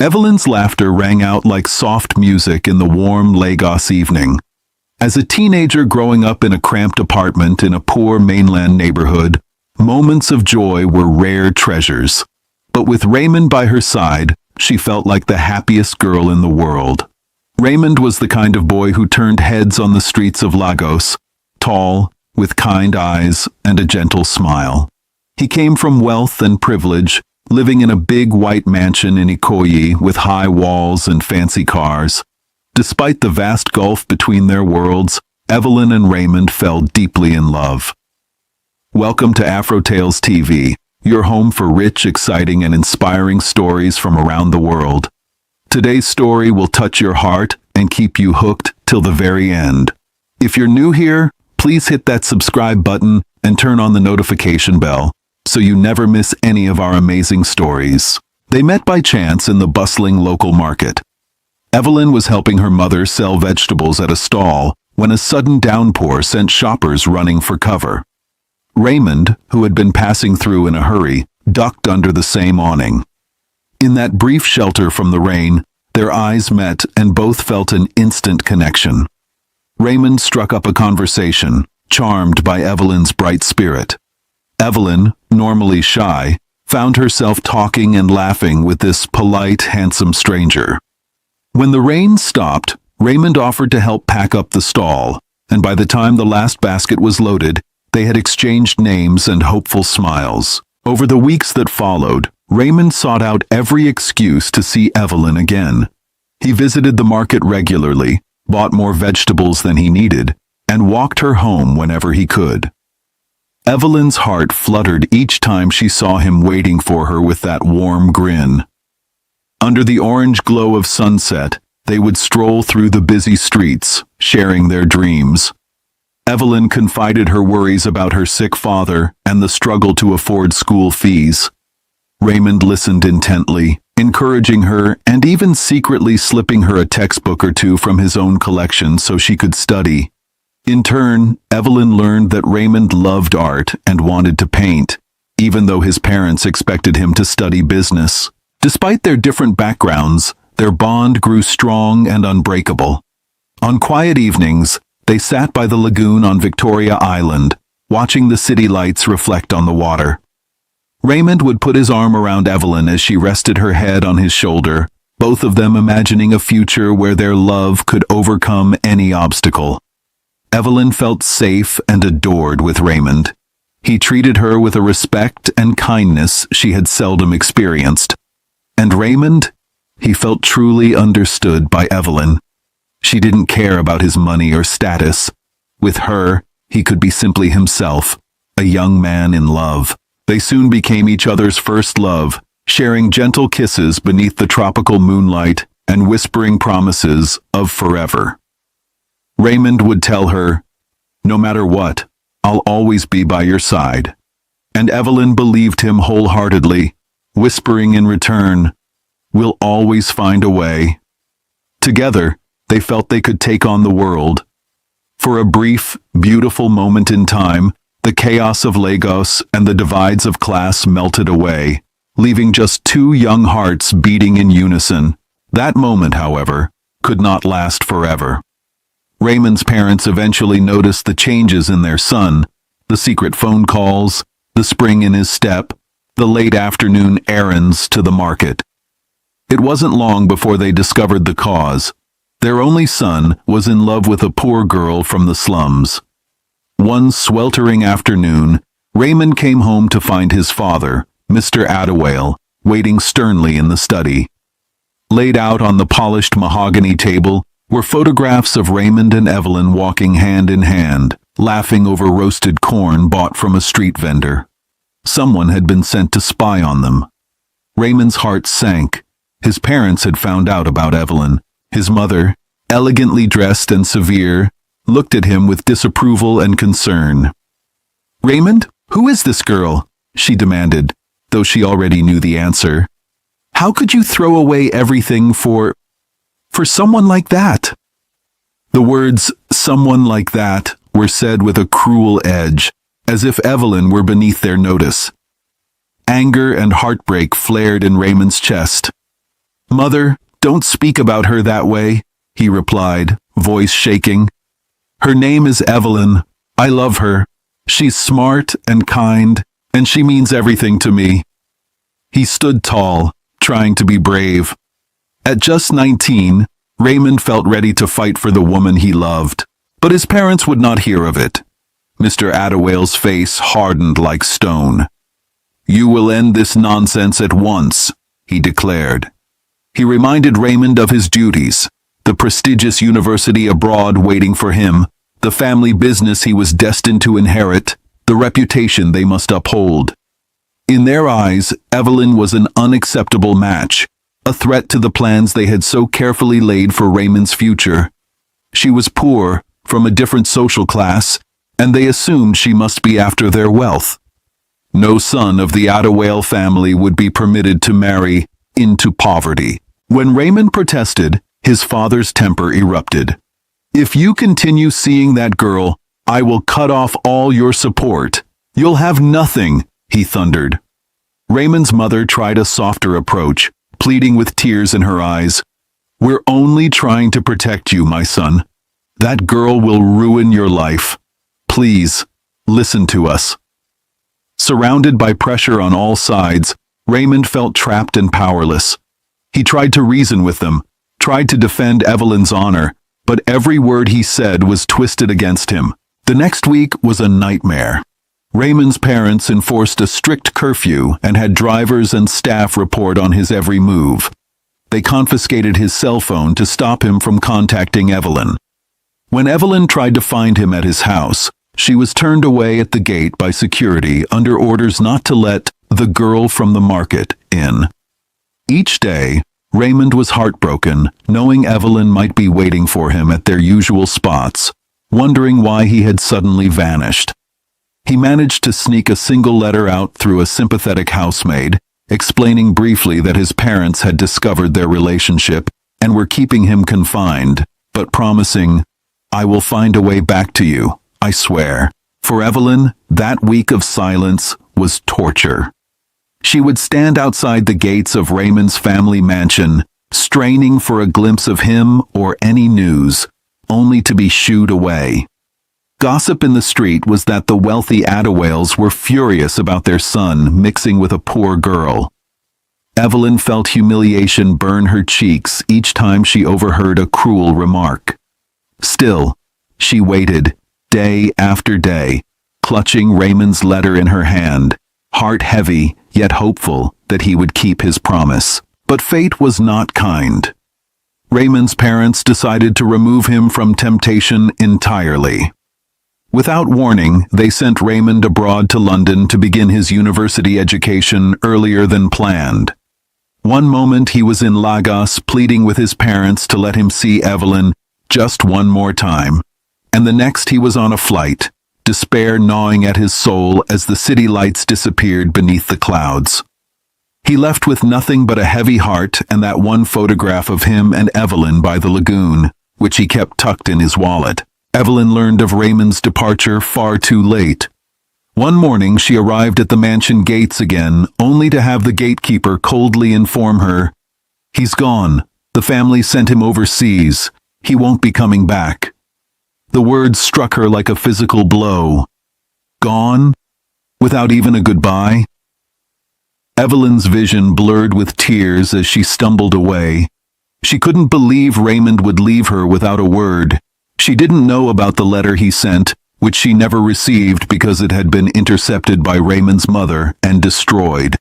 Evelyn's laughter rang out like soft music in the warm Lagos evening. As a teenager growing up in a cramped apartment in a poor mainland neighborhood, moments of joy were rare treasures. But with Raymond by her side, she felt like the happiest girl in the world. Raymond was the kind of boy who turned heads on the streets of Lagos, tall, with kind eyes and a gentle smile. He came from wealth and privilege, living in a big white mansion in Ikoyi with high walls and fancy cars. Despite the vast gulf between their worlds, Evelyn and Raymond fell deeply in love. Welcome to Afro Tales TV, your home for rich, exciting, and inspiring stories from around the world. Today's story will touch your heart and keep you hooked till the very end. If you're new here, please hit that subscribe button and turn on the notification bell so you never miss any of our amazing stories. They met by chance in the bustling local market. Evelyn was helping her mother sell vegetables at a stall when a sudden downpour sent shoppers running for cover. Raymond, who had been passing through in a hurry, ducked under the same awning. In that brief shelter from the rain, their eyes met and both felt an instant connection. Raymond struck up a conversation, charmed by Evelyn's bright spirit. Evelyn, normally shy, found herself talking and laughing with this polite, handsome stranger. When the rain stopped, Raymond offered to help pack up the stall, and by the time the last basket was loaded, they had exchanged names and hopeful smiles. Over the weeks that followed, Raymond sought out every excuse to see Evelyn again. He visited the market regularly, bought more vegetables than he needed, and walked her home whenever he could. Evelyn's heart fluttered each time she saw him waiting for her with that warm grin. Under the orange glow of sunset, they would stroll through the busy streets, sharing their dreams. Evelyn confided her worries about her sick father and the struggle to afford school fees. Raymond listened intently, encouraging her and even secretly slipping her a textbook or two from his own collection so she could study. In turn, Evelyn learned that Raymond loved art and wanted to paint, even though his parents expected him to study business. Despite their different backgrounds, their bond grew strong and unbreakable. On quiet evenings, they sat by the lagoon on Victoria Island, watching the city lights reflect on the water. Raymond would put his arm around Evelyn as she rested her head on his shoulder, both of them imagining a future where their love could overcome any obstacle. Evelyn felt safe and adored with Raymond. He treated her with a respect and kindness she had seldom experienced. And Raymond? He felt truly understood by Evelyn. She didn't care about his money or status. With her, he could be simply himself, a young man in love. They soon became each other's first love, sharing gentle kisses beneath the tropical moonlight and whispering promises of forever. Raymond would tell her, "No matter what, I'll always be by your side." And Evelyn believed him wholeheartedly, whispering in return, "We'll always find a way." Together, they felt they could take on the world. For a brief, beautiful moment in time, the chaos of Lagos and the divides of class melted away, leaving just two young hearts beating in unison. That moment, however, could not last forever. Raymond's parents eventually noticed the changes in their son, the secret phone calls, the spring in his step, the late afternoon errands to the market. It wasn't long before they discovered the cause. Their only son was in love with a poor girl from the slums. One sweltering afternoon, Raymond came home to find his father, Mr. Attawale, waiting sternly in the study. Laid out on the polished mahogany table were photographs of Raymond and Evelyn walking hand in hand, laughing over roasted corn bought from a street vendor. Someone had been sent to spy on them. Raymond's heart sank. His parents had found out about Evelyn. His mother, elegantly dressed and severe, looked at him with disapproval and concern. "Raymond, who is this girl?" she demanded, though she already knew the answer. "How could you throw away everything for someone like that?" The words, "someone like that," were said with a cruel edge, as if Evelyn were beneath their notice. Anger and heartbreak flared in Raymond's chest. "Mother, don't speak about her that way," he replied, voice shaking. "Her name is Evelyn. I love her. She's smart and kind, and she means everything to me." He stood tall, trying to be brave. At just 19, Raymond felt ready to fight for the woman he loved, but his parents would not hear of it. Mr. Attawale's face hardened like stone. "You will end this nonsense at once," he declared. He reminded Raymond of his duties, the prestigious university abroad waiting for him, the family business he was destined to inherit, the reputation they must uphold. In their eyes, Evelyn was an unacceptable match, a threat to the plans they had so carefully laid for Raymond's future. She was poor, from a different social class, and they assumed she must be after their wealth. No son of the Attawale family would be permitted to marry into poverty. When Raymond protested, his father's temper erupted. "If you continue seeing that girl, I will cut off all your support. You'll have nothing," he thundered. Raymond's mother tried a softer approach, pleading with tears in her eyes. "We're only trying to protect you, my son. That girl will ruin your life. Please, listen to us." Surrounded by pressure on all sides, Raymond felt trapped and powerless. He tried to reason with them, tried to defend Evelyn's honor, but every word he said was twisted against him. The next week was a nightmare. Raymond's parents enforced a strict curfew and had drivers and staff report on his every move. They confiscated his cell phone to stop him from contacting Evelyn. When Evelyn tried to find him at his house, she was turned away at the gate by security under orders not to let the girl from the market in. Each day, Raymond was heartbroken, knowing Evelyn might be waiting for him at their usual spots, wondering why he had suddenly vanished. He managed to sneak a single letter out through a sympathetic housemaid, explaining briefly that his parents had discovered their relationship and were keeping him confined, but promising, "I will find a way back to you, I swear." For Evelyn, that week of silence was torture. She would stand outside the gates of Raymond's family mansion, straining for a glimpse of him or any news, only to be shooed away. Gossip in the street was that the wealthy Attawales were furious about their son mixing with a poor girl. Evelyn felt humiliation burn her cheeks each time she overheard a cruel remark. Still, she waited, day after day, clutching Raymond's letter in her hand, heart heavy yet hopeful that he would keep his promise. But fate was not kind. Raymond's parents decided to remove him from temptation entirely. Without warning, they sent Raymond abroad to London to begin his university education earlier than planned. One moment he was in Lagos pleading with his parents to let him see Evelyn just one more time, and the next he was on a flight, despair gnawing at his soul as the city lights disappeared beneath the clouds. He left with nothing but a heavy heart and that one photograph of him and Evelyn by the lagoon, which he kept tucked in his wallet. Evelyn learned of Raymond's departure far too late. One morning she arrived at the mansion gates again, only to have the gatekeeper coldly inform her, "He's gone. The family sent him overseas. He won't be coming back." The words struck her like a physical blow. Gone? Without even a goodbye? Evelyn's vision blurred with tears as she stumbled away. She couldn't believe Raymond would leave her without a word. She didn't know about the letter he sent, which she never received because it had been intercepted by Raymond's mother and destroyed.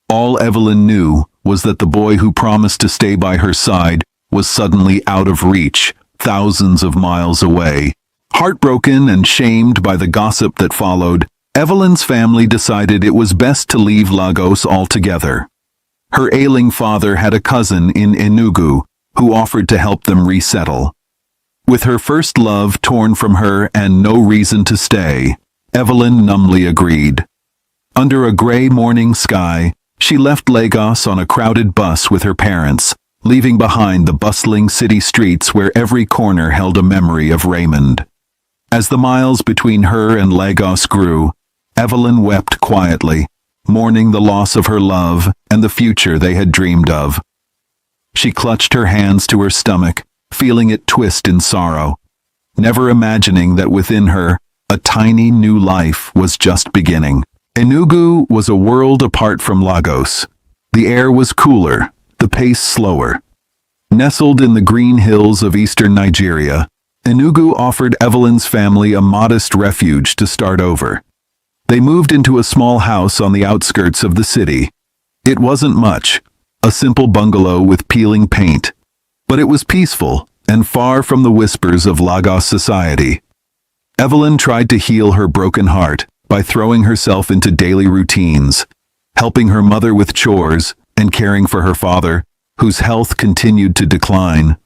All Evelyn knew was that the boy who promised to stay by her side was suddenly out of reach, thousands of miles away. Heartbroken and shamed by the gossip that followed, Evelyn's family decided it was best to leave Lagos altogether. Her ailing father had a cousin in Enugu who offered to help them resettle. With her first love torn from her and no reason to stay, Evelyn numbly agreed. Under a gray morning sky, she left Lagos on a crowded bus with her parents, leaving behind the bustling city streets where every corner held a memory of Raymond. As the miles between her and Lagos grew, Evelyn wept quietly, mourning the loss of her love and the future they had dreamed of. She clutched her hands to her stomach, feeling it twist in sorrow, never imagining that within her, a tiny new life was just beginning. Enugu was a world apart from Lagos. The air was cooler, the pace slower. Nestled in the green hills of eastern Nigeria, Enugu offered Evelyn's family a modest refuge to start over. They moved into a small house on the outskirts of the city. It wasn't much, a simple bungalow with peeling paint, but it was peaceful and far from the whispers of Lagos society. Evelyn tried to heal her broken heart by throwing herself into daily routines, helping her mother with chores and caring for her father, whose health continued to decline.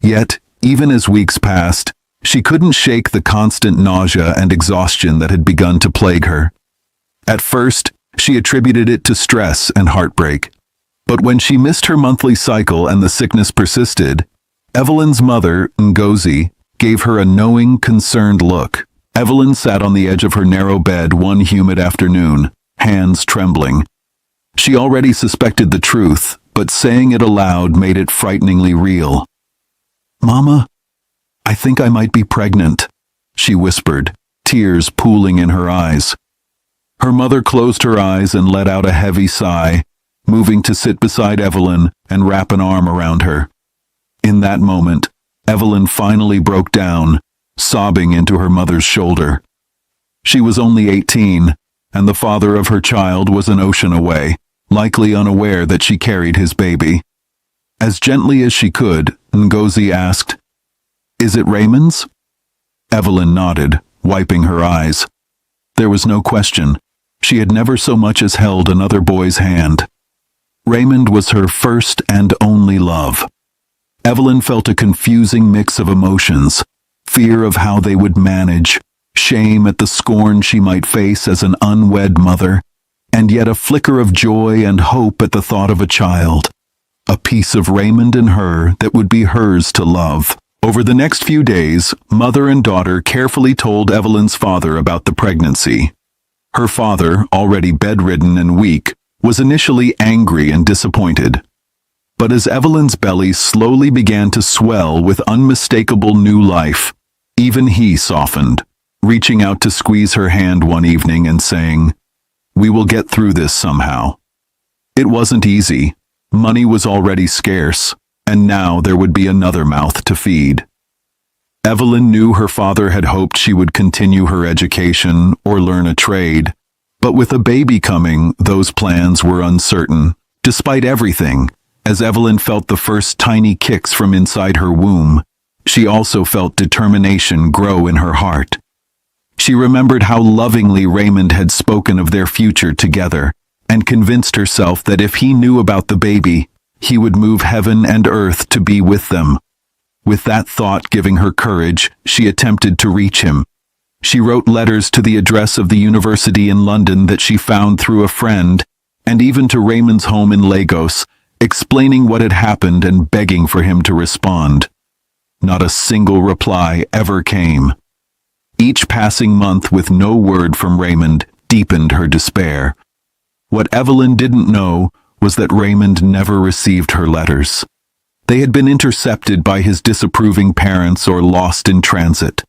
Yet, even as weeks passed, she couldn't shake the constant nausea and exhaustion that had begun to plague her. At first, she attributed it to stress and heartbreak. But when she missed her monthly cycle and the sickness persisted, Evelyn's mother, Ngozi, gave her a knowing, concerned look. Evelyn sat on the edge of her narrow bed one humid afternoon, hands trembling. She already suspected the truth, but saying it aloud made it frighteningly real. "Mama, I think I might be pregnant," she whispered, tears pooling in her eyes. Her mother closed her eyes and let out a heavy sigh, moving to sit beside Evelyn and wrap an arm around her. In that moment, Evelyn finally broke down, sobbing into her mother's shoulder. She was only 18, and the father of her child was an ocean away, likely unaware that she carried his baby. As gently as she could, Ngozi asked, "Is it Raymond's?" Evelyn nodded, wiping her eyes. There was no question. She had never so much as held another boy's hand. Raymond was her first and only love. Evelyn felt a confusing mix of emotions, fear of how they would manage, shame at the scorn she might face as an unwed mother, and yet a flicker of joy and hope at the thought of a child, a piece of Raymond in her that would be hers to love. Over the next few days, mother and daughter carefully told Evelyn's father about the pregnancy. Her father, already bedridden and weak, was initially angry and disappointed. But as Evelyn's belly slowly began to swell with unmistakable new life, even he softened, reaching out to squeeze her hand one evening and saying, "We will get through this somehow." It wasn't easy. Money was already scarce, and now there would be another mouth to feed. Evelyn knew her father had hoped she would continue her education or learn a trade, but with a baby coming, those plans were uncertain. Despite everything, as Evelyn felt the first tiny kicks from inside her womb, she also felt determination grow in her heart. She remembered how lovingly Raymond had spoken of their future together, and convinced herself that if he knew about the baby, he would move heaven and earth to be with them. With that thought giving her courage, she attempted to reach him. She wrote letters to the address of the university in London that she found through a friend, and even to Raymond's home in Lagos, explaining what had happened and begging for him to respond. Not a single reply ever came. Each passing month with no word from Raymond deepened her despair. What Evelyn didn't know was that Raymond never received her letters. They had been intercepted by his disapproving parents or lost in transit.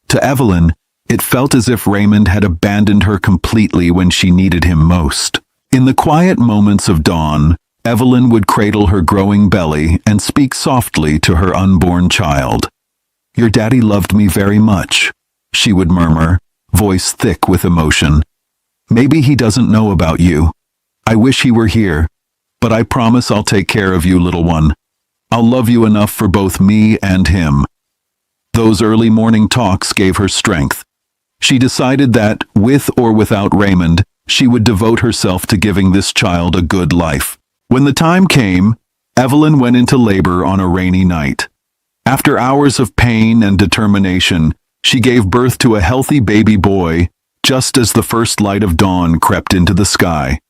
To Evelyn, it felt as if Raymond had abandoned her completely when she needed him most. In the quiet moments of dawn, Evelyn would cradle her growing belly and speak softly to her unborn child. "Your daddy loved me very much," she would murmur, voice thick with emotion. "Maybe he doesn't know about you. I wish he were here, but I promise I'll take care of you, little one. I'll love you enough for both me and him." Those early morning talks gave her strength. She decided that, with or without Raymond, she would devote herself to giving this child a good life. When the time came, Evelyn went into labor on a rainy night. After hours of pain and determination, she gave birth to a healthy baby boy, just as the first light of dawn crept into the sky.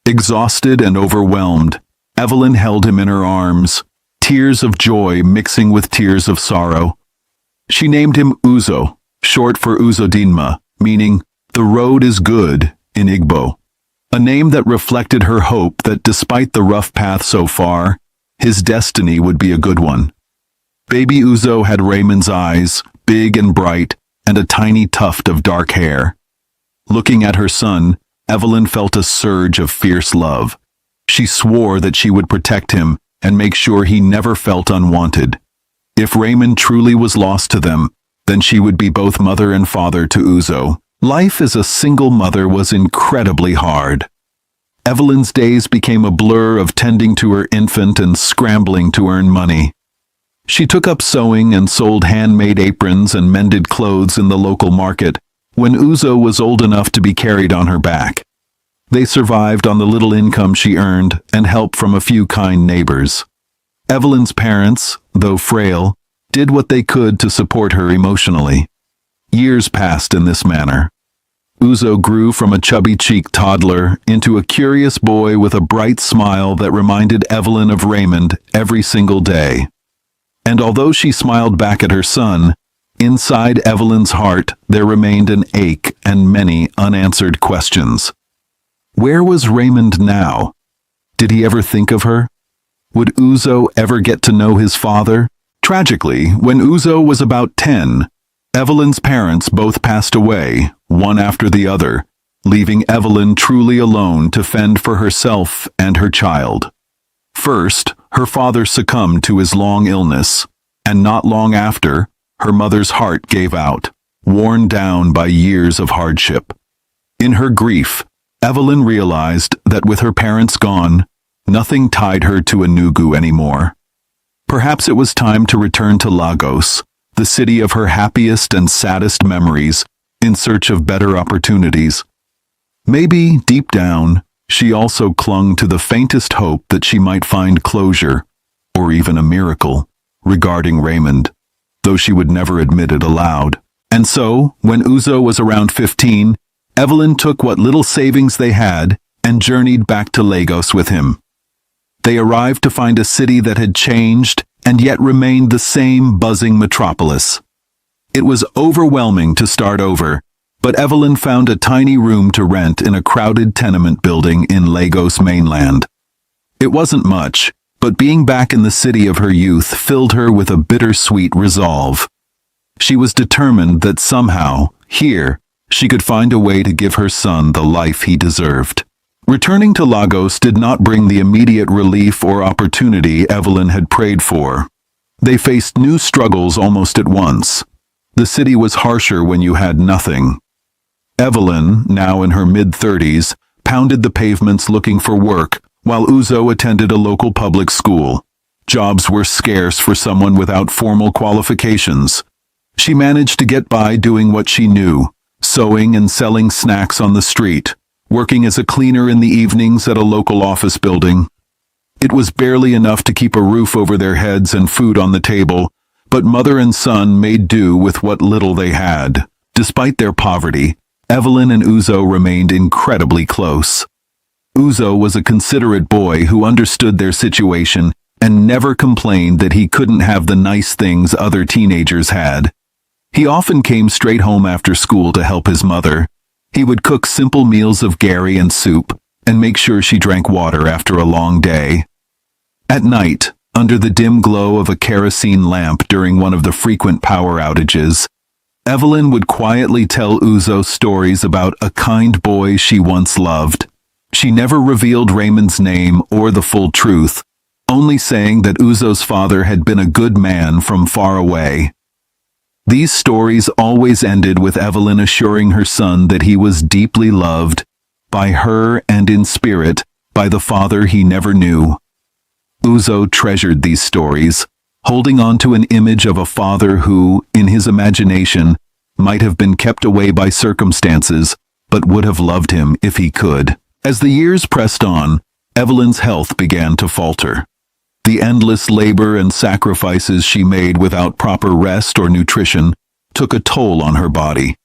Exhausted and overwhelmed, Evelyn held him in her arms, tears of joy mixing with tears of sorrow. She named him Uzo, short for Uzodinma, meaning, "the road is good," in Igbo. A name that reflected her hope that despite the rough path so far, His destiny would be a good one. Baby Uzo had Raymond's eyes, big and bright, and a tiny tuft of dark hair. Looking at her son, Evelyn felt a surge of fierce love. She swore that she would protect him and make sure he never felt unwanted. If Raymond truly was lost to them, then she would be both mother and father to Uzo. Life as a single mother was incredibly hard. Evelyn's days became a blur of tending to her infant and scrambling to earn money. She took up sewing and sold handmade aprons and mended clothes in the local market when Uzo was old enough to be carried on her back. They survived on the little income she earned and help from a few kind neighbors. Evelyn's parents, though frail, did what they could to support her emotionally. Years passed in this manner. Uzo grew from a chubby-cheeked toddler into a curious boy with a bright smile that reminded Evelyn of Raymond every single day. And although she smiled back at her son, inside Evelyn's heart there remained an ache and many unanswered questions. Where was Raymond now? Did he ever think of her? Would Uzo ever get to know his father? Tragically, when Uzo was about 10, Evelyn's parents both passed away, one after the other, leaving Evelyn truly alone to fend for herself and her child. First, her father succumbed to his long illness, and not long after, her mother's heart gave out, worn down by years of hardship. In her grief, Evelyn realized that with her parents gone, nothing tied her to Enugu anymore. Perhaps it was time to return to Lagos, the city of her happiest and saddest memories, in search of better opportunities. Maybe, deep down, she also clung to the faintest hope that she might find closure, or even a miracle, regarding Raymond, though she would never admit it aloud. And so, when Uzo was around 15, Evelyn took what little savings they had and journeyed back to Lagos with him. They arrived to find a city that had changed and yet remained the same buzzing metropolis. It was overwhelming to start over, but Evelyn found a tiny room to rent in a crowded tenement building in Lagos mainland. It wasn't much, but being back in the city of her youth filled her with a bittersweet resolve. She was determined that somehow, here, she could find a way to give her son the life he deserved. Returning to Lagos did not bring the immediate relief or opportunity Evelyn had prayed for. They faced new struggles almost at once. The city was harsher when you had nothing. Evelyn, now in her mid-30s, pounded the pavements looking for work, while Uzo attended a local public school. Jobs were scarce for someone without formal qualifications. She managed to get by doing what she knew, sewing and selling snacks on the street, working as a cleaner in the evenings at a local office building. It was barely enough to keep a roof over their heads and food on the table, but mother and son made do with what little they had. Despite their poverty, Evelyn and Uzo remained incredibly close. Uzo was a considerate boy who understood their situation and never complained that he couldn't have the nice things other teenagers had. He often came straight home after school to help his mother. He would cook simple meals of gari and soup and make sure she drank water after a long day. At night, under the dim glow of a kerosene lamp during one of the frequent power outages, Evelyn would quietly tell Uzo stories about a kind boy she once loved. She never revealed Raymond's name or the full truth, only saying that Uzo's father had been a good man from far away. These stories always ended with Evelyn assuring her son that he was deeply loved, by her and in spirit, by the father he never knew. Uzo treasured these stories, holding on to an image of a father who, in his imagination, might have been kept away by circumstances, but would have loved him if he could. As the years pressed on, Evelyn's health began to falter. The endless labor and sacrifices she made without proper rest or nutrition took a toll on her body.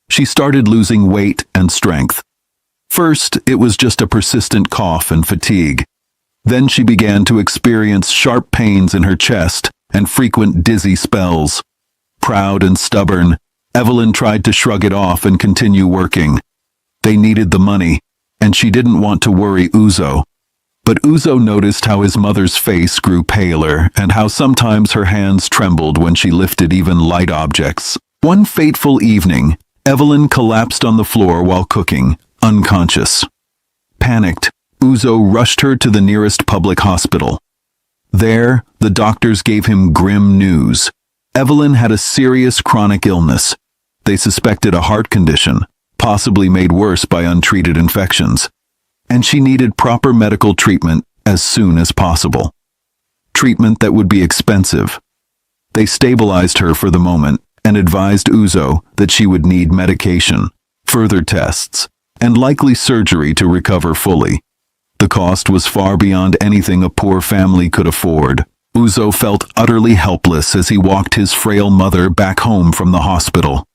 She started losing weight and strength. First, it was just a persistent cough and fatigue. Then she began to experience sharp pains in her chest and frequent dizzy spells. Proud and stubborn, Evelyn tried to shrug it off and continue working. They needed the money, and she didn't want to worry Uzo. But Uzo noticed how his mother's face grew paler and how sometimes her hands trembled when she lifted even light objects. One fateful evening, Evelyn collapsed on the floor while cooking, unconscious. Panicked, Uzo rushed her to the nearest public hospital. There, the doctors gave him grim news. Evelyn had a serious chronic illness. They suspected a heart condition, possibly made worse by untreated infections, and she needed proper medical treatment as soon as possible. Treatment that would be expensive. They stabilized her for the moment and advised Uzo that she would need medication, further tests, and likely surgery to recover fully. The cost was far beyond anything a poor family could afford. Uzo felt utterly helpless as he walked his frail mother back home from the hospital.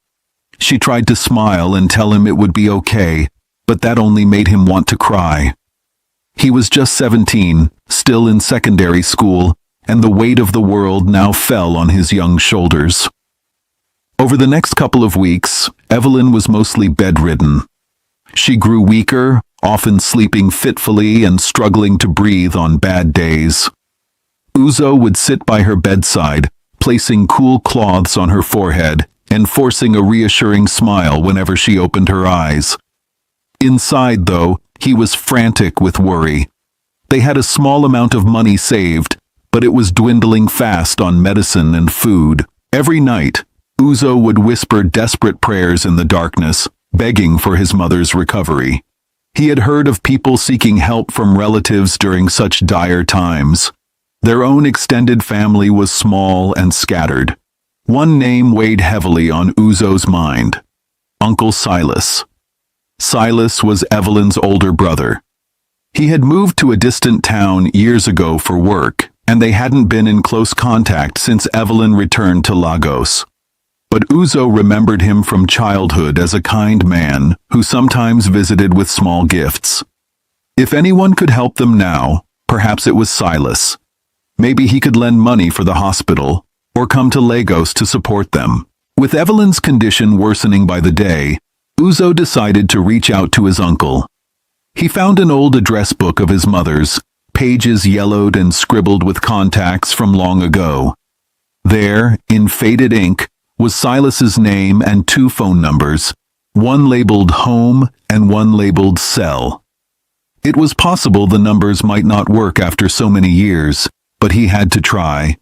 She tried to smile and tell him it would be okay, but that only made him want to cry. He was just 17, still in secondary school, and the weight of the world now fell on his young shoulders. Over the next couple of weeks, Evelyn was mostly bedridden. She grew weaker, often sleeping fitfully and struggling to breathe on bad days. Uzo would sit by her bedside, placing cool cloths on her forehead and forcing a reassuring smile whenever she opened her eyes. Inside, though, he was frantic with worry. They had a small amount of money saved, but it was dwindling fast on medicine and food. Every night, Uzo would whisper desperate prayers in the darkness, begging for his mother's recovery. He had heard of people seeking help from relatives during such dire times. Their own extended family was small and scattered. One name weighed heavily on Uzo's mind: Uncle Silas. Silas was Evelyn's older brother. He had moved to a distant town years ago for work, and they hadn't been in close contact since Evelyn returned to Lagos. But Uzo remembered him from childhood as a kind man who sometimes visited with small gifts. If anyone could help them now, perhaps it was Silas. Maybe he could lend money for the hospital, or come to Lagos to support them. With Evelyn's condition worsening by the day, Uzo decided to reach out to his uncle. He found an old address book of his mother's, pages yellowed and scribbled with contacts from long ago. There, in faded ink, was Silas's name and 2 phone numbers, one labeled home and one labeled cell. It was possible the numbers might not work after so many years, but he had to try.